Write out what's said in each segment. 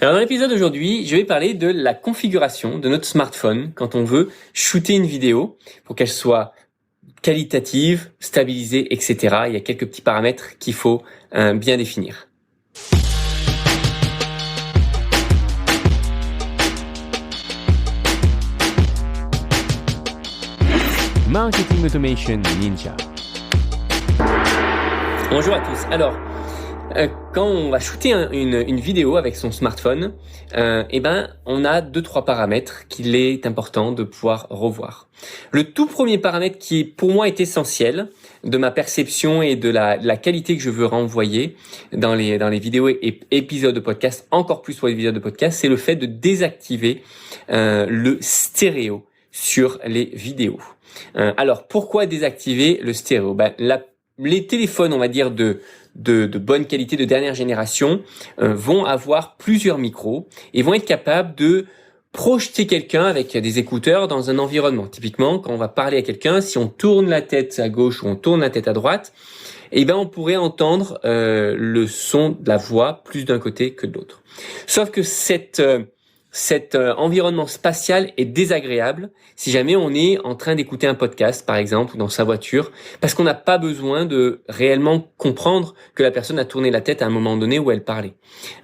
Alors dans l'épisode d'aujourd'hui, je vais parler de la configuration de notre smartphone quand on veut shooter une vidéo pour qu'elle soit qualitative, stabilisée, etc. Il y a quelques petits paramètres qu'il faut bien définir. Marketing Automation Ninja. Bonjour à tous. Alors, quand on va shooter une vidéo avec son smartphone, on a 2-3 paramètres qu'il est important de pouvoir revoir. Le tout premier paramètre qui pour moi est essentiel de ma perception et de la qualité que je veux renvoyer dans les vidéos et épisodes de podcast, encore plus pour les vidéos de podcast, c'est le fait de désactiver le stéréo sur les vidéos. Alors pourquoi désactiver le stéréo? Les téléphones, on va dire de bonne qualité, de dernière génération, vont avoir plusieurs micros et vont être capables de projeter quelqu'un avec des écouteurs dans un environnement. Typiquement, quand on va parler à quelqu'un, si on tourne la tête à gauche ou on tourne la tête à droite, on pourrait entendre le son de la voix plus d'un côté que de l'autre. Sauf que cet environnement spatial est désagréable si jamais on est en train d'écouter un podcast, par exemple, dans sa voiture, parce qu'on n'a pas besoin de réellement comprendre que la personne a tourné la tête à un moment donné où elle parlait.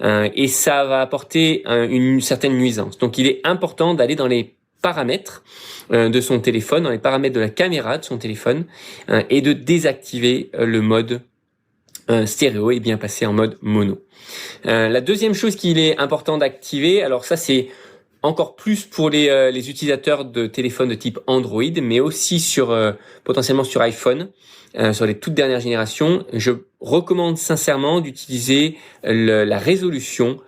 Et ça va apporter une certaine nuisance. Donc, il est important d'aller dans les paramètres de son téléphone, dans les paramètres de la caméra de son téléphone, et de désactiver le mode stéréo et bien passer en mode mono. La deuxième chose qu'il est important d'activer, alors ça c'est encore plus pour les utilisateurs de téléphones de type Android, mais aussi potentiellement sur iPhone, sur les toutes dernières générations. Je recommande sincèrement d'utiliser la résolution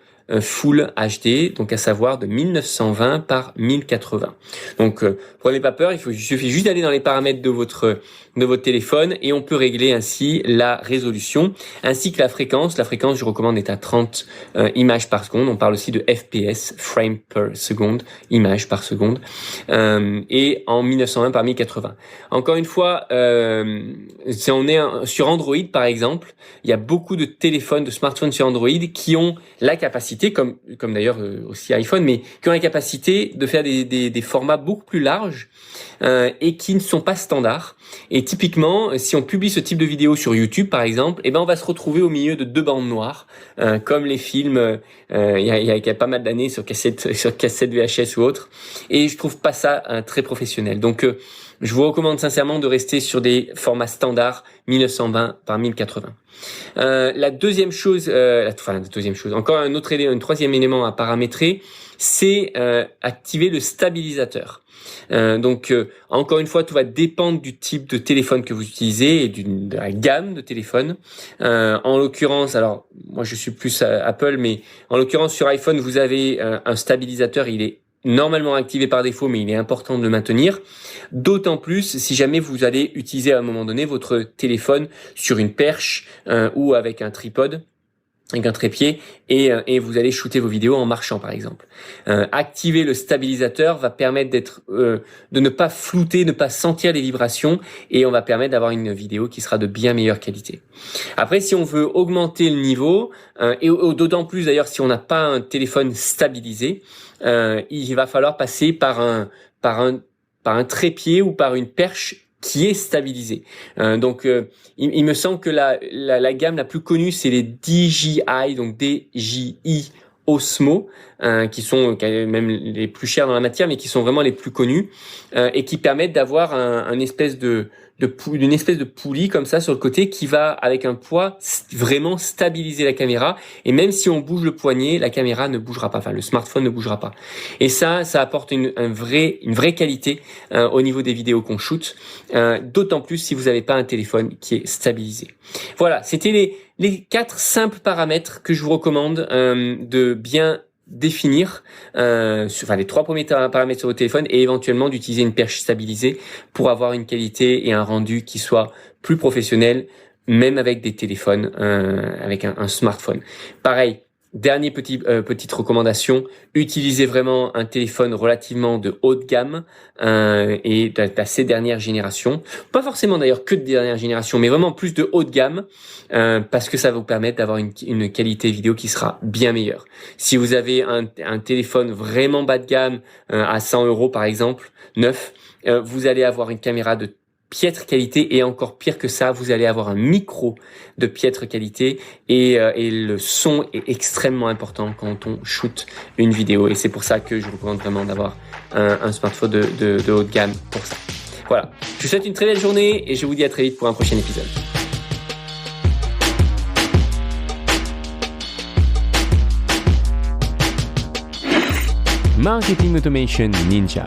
Full HD, donc à savoir de 1920 par 1080. Donc prenez pas peur, il suffit juste d'aller dans les paramètres de votre téléphone et on peut régler ainsi la résolution ainsi que la fréquence. La fréquence, je recommande, est à 30 images par seconde. On parle aussi de FPS, frame per seconde, images par seconde, et en 1920 par 1080. Encore une fois, si on est sur Android par exemple, il y a beaucoup de téléphones, de smartphones sur Android qui ont la capacité, comme d'ailleurs aussi iPhone, mais qui ont la capacité de faire des formats beaucoup plus larges et qui ne sont pas standards. Et typiquement, si on publie ce type de vidéo sur YouTube, par exemple, on va se retrouver au milieu de 2 bandes noires, comme les films il y a pas mal d'années sur cassette VHS ou autre. Et je trouve pas ça très professionnel. Donc je vous recommande sincèrement de rester sur des formats standards 1920 par 1080. La deuxième chose, encore un troisième élément à paramétrer, c'est activer le stabilisateur. Encore une fois, tout va dépendre du type de téléphone que vous utilisez et de la gamme de téléphones. En l'occurrence, alors moi je suis plus Apple, mais en l'occurrence sur iPhone, vous avez un stabilisateur, il est normalement activé par défaut, mais il est important de le maintenir. D'autant plus si jamais vous allez utiliser à un moment donné votre téléphone sur une perche ou avec un tripode, avec un trépied, et vous allez shooter vos vidéos en marchant par exemple. Activer le stabilisateur va permettre de ne pas flouter, ne pas sentir les vibrations, et on va permettre d'avoir une vidéo qui sera de bien meilleure qualité. Après, si on veut augmenter le niveau, et d'autant plus d'ailleurs si on n'a pas un téléphone stabilisé, il va falloir passer par un trépied ou par une perche qui est stabilisée. Il me semble que la gamme la plus connue, c'est les DJI, donc DJI Osmo, qui sont même les plus chers dans la matière, mais qui sont vraiment les plus connus, et qui permettent d'avoir une espèce de poulie comme ça sur le côté qui va, avec un poids, vraiment stabiliser la caméra. Et même si on bouge le poignet, la caméra ne bougera pas, enfin le smartphone ne bougera pas. Et ça apporte une vraie qualité au niveau des vidéos qu'on shoot, d'autant plus si vous n'avez pas un téléphone qui est stabilisé. Voilà, c'était les 4 simples paramètres que je vous recommande de bien définir, les 3 premiers paramètres sur votre téléphone, et éventuellement d'utiliser une perche stabilisée pour avoir une qualité et un rendu qui soit plus professionnel, même avec des téléphones, avec un smartphone. Pareil, Dernière petite recommandation, utilisez vraiment un téléphone relativement de haut de gamme et d'assez dernière génération. Pas forcément d'ailleurs que de dernière génération, mais vraiment plus de haut de gamme parce que ça va vous permettre d'avoir une qualité vidéo qui sera bien meilleure. Si vous avez un téléphone vraiment bas de gamme à 100 € par exemple, neuf, vous allez avoir une caméra de piètre qualité et encore pire que ça, vous allez avoir un micro de piètre qualité et le son est extrêmement important quand on shoot une vidéo et c'est pour ça que je vous recommande vraiment d'avoir un smartphone de haut de gamme pour ça. Voilà, je vous souhaite une très belle journée et je vous dis à très vite pour un prochain épisode. Marketing Automation Ninja.